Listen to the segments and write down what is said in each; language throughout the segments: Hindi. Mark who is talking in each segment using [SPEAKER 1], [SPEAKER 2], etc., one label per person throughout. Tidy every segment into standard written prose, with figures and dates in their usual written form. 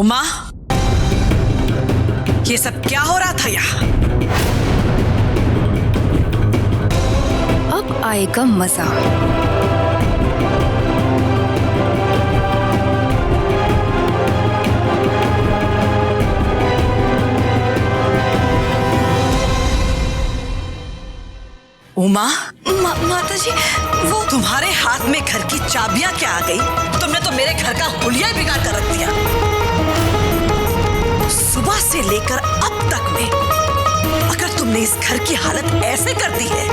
[SPEAKER 1] उमा, ये सब क्या हो रहा था यहाँ?
[SPEAKER 2] अब आएगा मजा।
[SPEAKER 1] उमा,
[SPEAKER 2] माता जी, वो
[SPEAKER 1] तुम्हारे हाथ में घर की चाबियां क्या आ गई? तुमने तो मेरे घर का हुलिया ही बिगाड़ कर रख दिया। सुबह से लेकर अब तक में अगर तुमने इस घर की हालत ऐसे कर दी है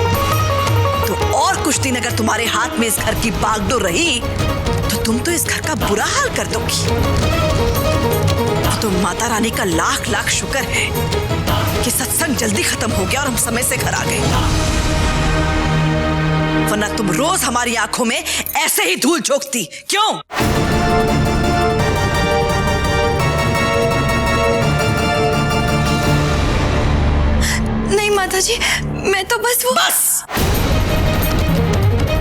[SPEAKER 1] तो और कुछ दिन अगर तुम्हारे हाथ में इस घर की बागडोर रही तो तुम तो इस घर का बुरा हाल कर दोगी। तो माता रानी का लाख लाख शुक्र है कि सत्संग जल्दी खत्म हो गया और हम समय से घर आ गए, वरना तुम रोज हमारी आंखों में ऐसे ही धूल झोंकती। क्यों?
[SPEAKER 2] नहीं माता जी, मैं तो बस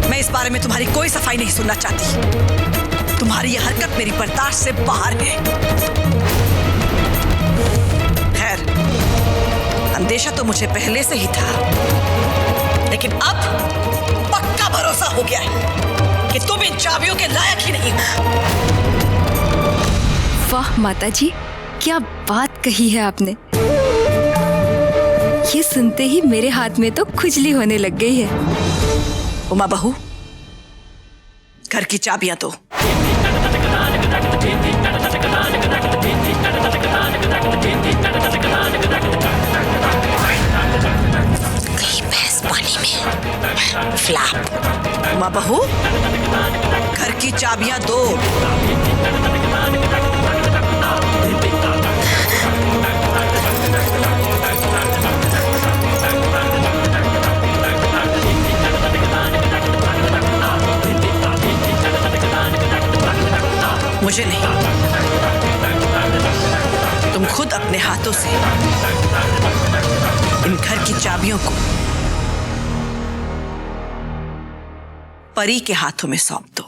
[SPEAKER 1] मैं इस बारे में तुम्हारी कोई सफाई नहीं सुनना चाहती। तुम्हारी यह हरकत मेरी बर्दाश्त से बाहर है। खैर, अंदेशा तो मुझे पहले से ही था, लेकिन अब पक्का भरोसा हो गया है कि तुम इन चाबियों के लायक ही नहीं हो।
[SPEAKER 2] वाह माता जी, क्या बात कही है आपने। ये सुनते ही मेरे हाथ में तो खुजली होने लग गई है।
[SPEAKER 1] उमा बहू, घर की चाबियां दो।
[SPEAKER 2] भैंस पानी में फ्लैप।
[SPEAKER 1] उमा बहू, घर की चाबियां दो। मुझे नहीं, तुम खुद अपने हाथों से इन घर की चाबियों को परी के हाथों में सौंप दो।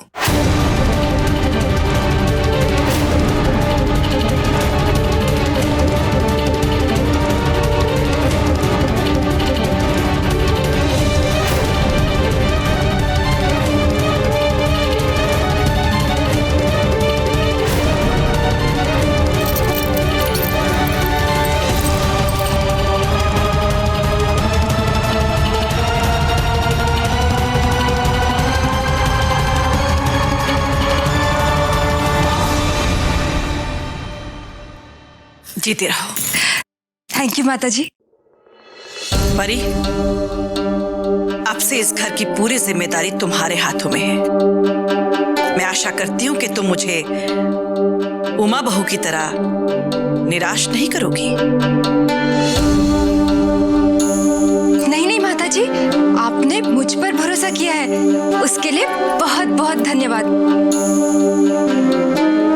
[SPEAKER 1] जीते रहो।
[SPEAKER 2] थैंक यू माता जी।
[SPEAKER 1] परी, अब से इस घर की पूरी जिम्मेदारी तुम्हारे हाथों में है। मैं आशा करती हूँ कि तुम मुझे उमा बहू की तरह निराश नहीं करोगी।
[SPEAKER 2] नहीं नहीं माता जी, आपने मुझ पर भरोसा किया है, उसके लिए बहुत बहुत धन्यवाद।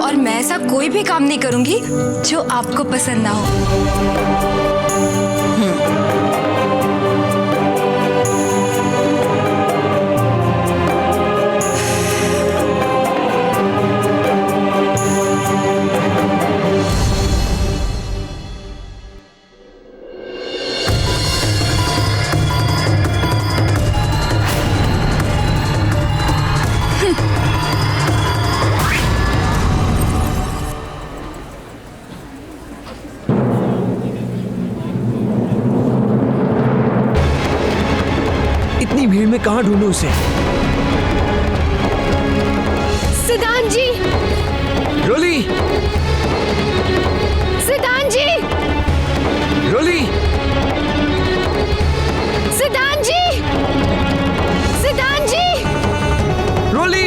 [SPEAKER 2] और मैं ऐसा कोई भी काम नहीं करूंगी जो आपको पसंद ना हो।
[SPEAKER 3] इतनी भीड़ में कहाँ ढूंढूं उसे?
[SPEAKER 2] सिद्धांत जी,
[SPEAKER 3] रोली,
[SPEAKER 2] सिद्धांत जी,
[SPEAKER 3] रोली,
[SPEAKER 2] सिद्धांत जी, सिद्धांत जी,
[SPEAKER 3] रोली।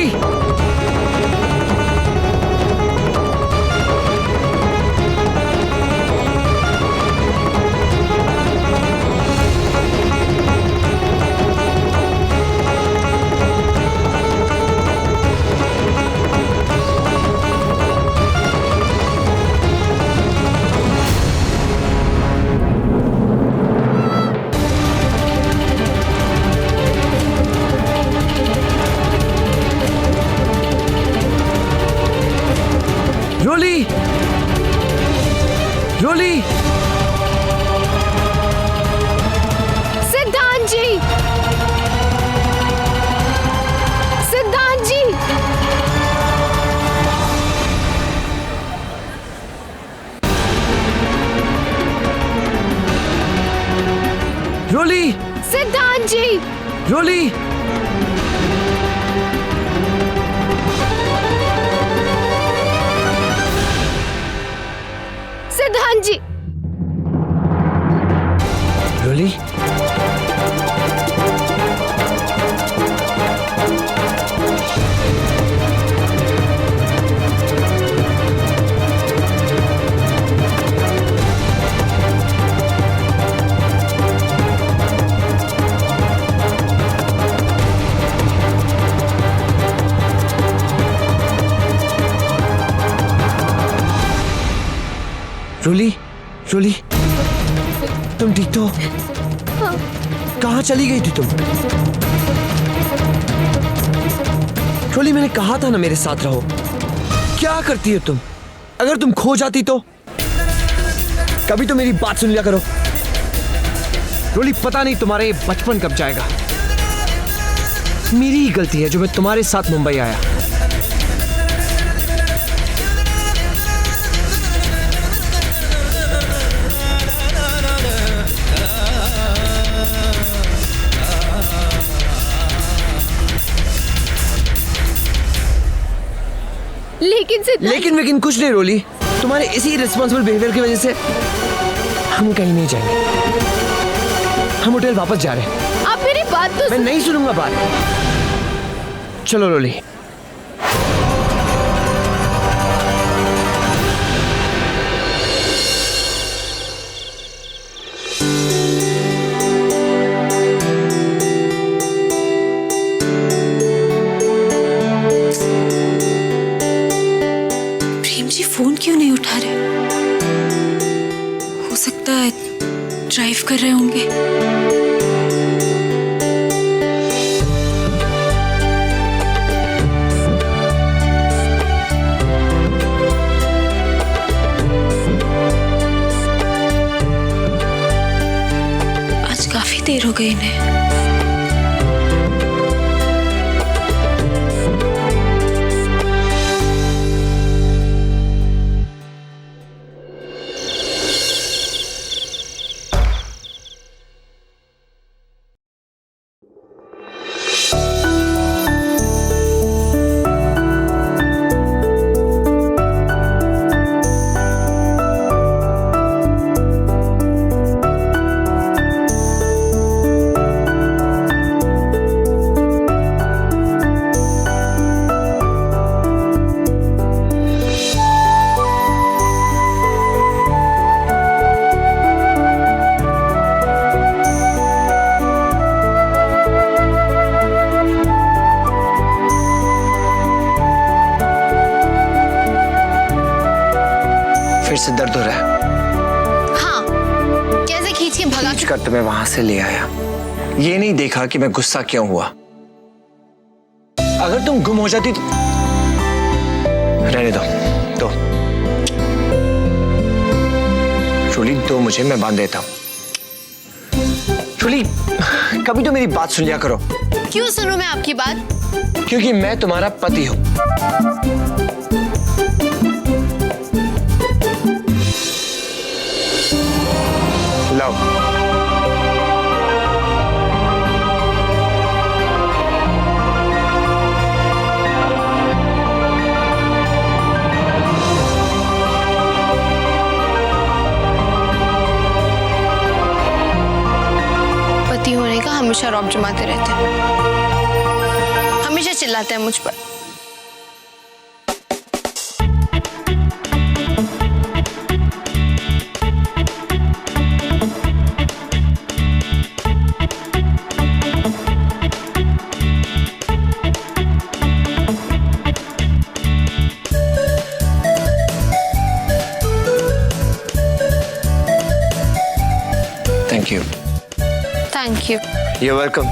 [SPEAKER 3] रोली,
[SPEAKER 2] सिद्धांत जी, सिद्धांत जी।
[SPEAKER 3] रोली,
[SPEAKER 2] सिद्धांत जी,
[SPEAKER 3] रोली।
[SPEAKER 2] सिद्धांत जी।
[SPEAKER 3] रोली, रोली, रोली, तुम ठीक तो हो? कहाँ चली गई थी तुम? रोली, मैंने कहा था ना मेरे साथ रहो। क्या करती हो तुम? अगर तुम खो जाती तो? कभी तो मेरी बात सुन लिया करो। रोली, पता नहीं तुम्हारा ये बचपन कब जाएगा। मेरी ही गलती है जो मैं तुम्हारे साथ मुंबई आया। लेकिन कुछ नहीं रोली, तुम्हारे इसी रिस्पॉन्सिबल बिहेवियर की वजह से हम कहीं नहीं जाएंगे। हम होटल वापस जा रहे हैं।
[SPEAKER 2] आप मेरी बात तो
[SPEAKER 3] मैं नहीं सुनूंगा बात। चलो रोली।
[SPEAKER 2] फोन क्यों नहीं उठा रहे? हो सकता है ड्राइव कर रहे होंगे। आज काफी देर हो गई इन्हें। फिर से दर्द हो रहा है? हाँ, कैसे खींच के भगा
[SPEAKER 3] खींच कर तुम्हें वहां से ले आया। ये नहीं देखा कि मैं गुस्सा क्यों हुआ। अगर तुम गुम हो जाती तो रहने दो। रोली, दो मुझे, मैं बांध देता हूं। रोली, कभी तो मेरी बात सुन लिया करो।
[SPEAKER 2] क्यों सुनूं मैं आपकी बात?
[SPEAKER 3] क्योंकि मैं तुम्हारा पति हूं। लाओ।
[SPEAKER 2] पति होने का हमेशा रौब जमाते रहते हैं, हमेशा चिल्लाते हैं मुझ पर।
[SPEAKER 3] Thank you.
[SPEAKER 2] Thank you.
[SPEAKER 3] You're welcome.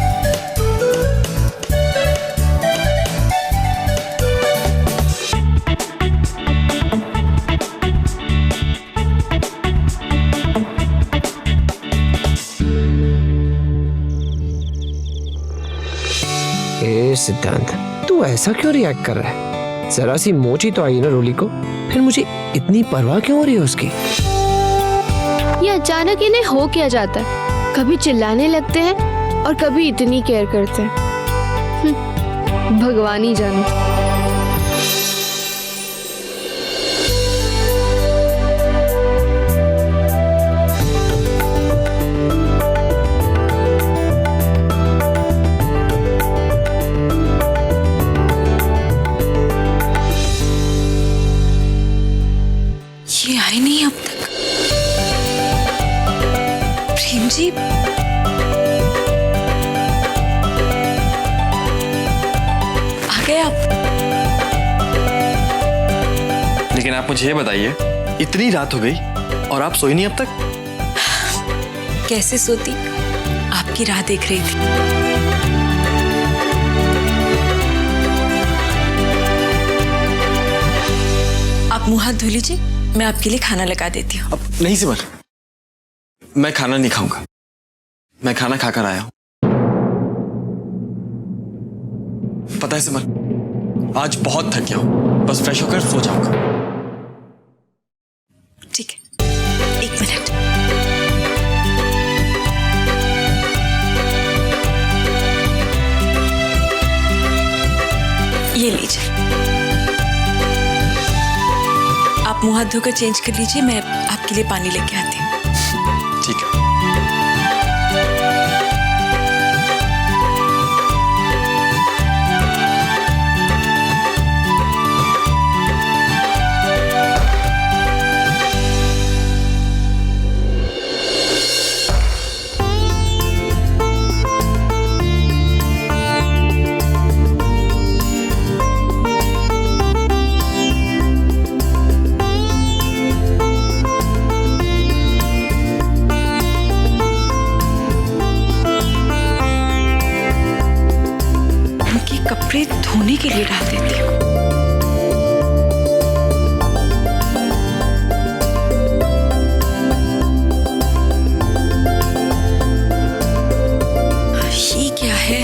[SPEAKER 3] ए सिद्धांत, तू ऐसा क्यों रिएक्ट कर रहा है? जरा सी मोची तो आई ना रोली को, फिर मुझे इतनी परवाह क्यों हो रही है उसकी?
[SPEAKER 4] ये अचानक इन्हें हो क्या जाता है? कभी चिल्लाने लगते हैं और कभी इतनी केयर करते हैं। भगवान ही जाने।
[SPEAKER 2] ये आई नहीं अब तक। प्रेम जी, आ गए आप?
[SPEAKER 5] लेकिन आप मुझे ये बताइए, इतनी रात हो गई और आप सोई नहीं अब तक?
[SPEAKER 2] कैसे सोती, आपकी राह देख रही थी। आप मुंह हाथ धो लीजिए, मैं आपके लिए खाना लगा देती हूँ।
[SPEAKER 5] अब नहीं सिमर, मैं खाना नहीं खाऊंगा। मैं खाना खाकर आया हूं। पता है सिमर, आज बहुत थक गया हूं, बस फ्रेश होकर सो जाऊंगा।
[SPEAKER 2] ठीक है, एक मिनट। ये लीजिए, आप मुंह हाथ धोकर चेंज कर लीजिए, मैं आपके लिए पानी लेके आती हूँ।
[SPEAKER 5] ठीक है।
[SPEAKER 2] कपड़े धोने के लिए डाल देती हूँ। ये क्या है?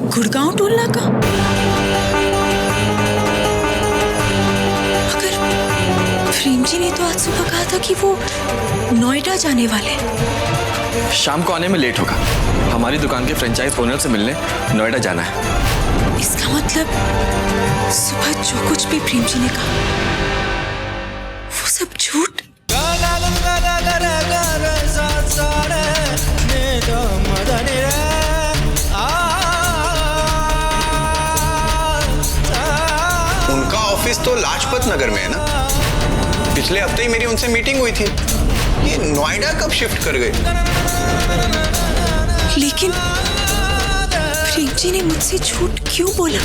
[SPEAKER 2] गुड़गांव टोलना का? प्रेम जी ने तो आज सुबह कहा था कि वो नोएडा जाने वाले।
[SPEAKER 5] शाम को आने में लेट होगा। हमारी दुकान के फ्रेंचाइज ओनर से मिलने नोएडा जाना है।
[SPEAKER 2] इसका मतलब सुबह जो कुछ भी प्रेम जी ने कहा वो सब झूठ।
[SPEAKER 6] उनका ऑफिस तो लाजपत नगर में है ना। पिछले हफ्ते ही मेरी उनसे मीटिंग हुई थी। ये नोएडा कब शिफ्ट कर गए?
[SPEAKER 2] लेकिन प्रेम जी ने मुझसे झूठ क्यों बोला?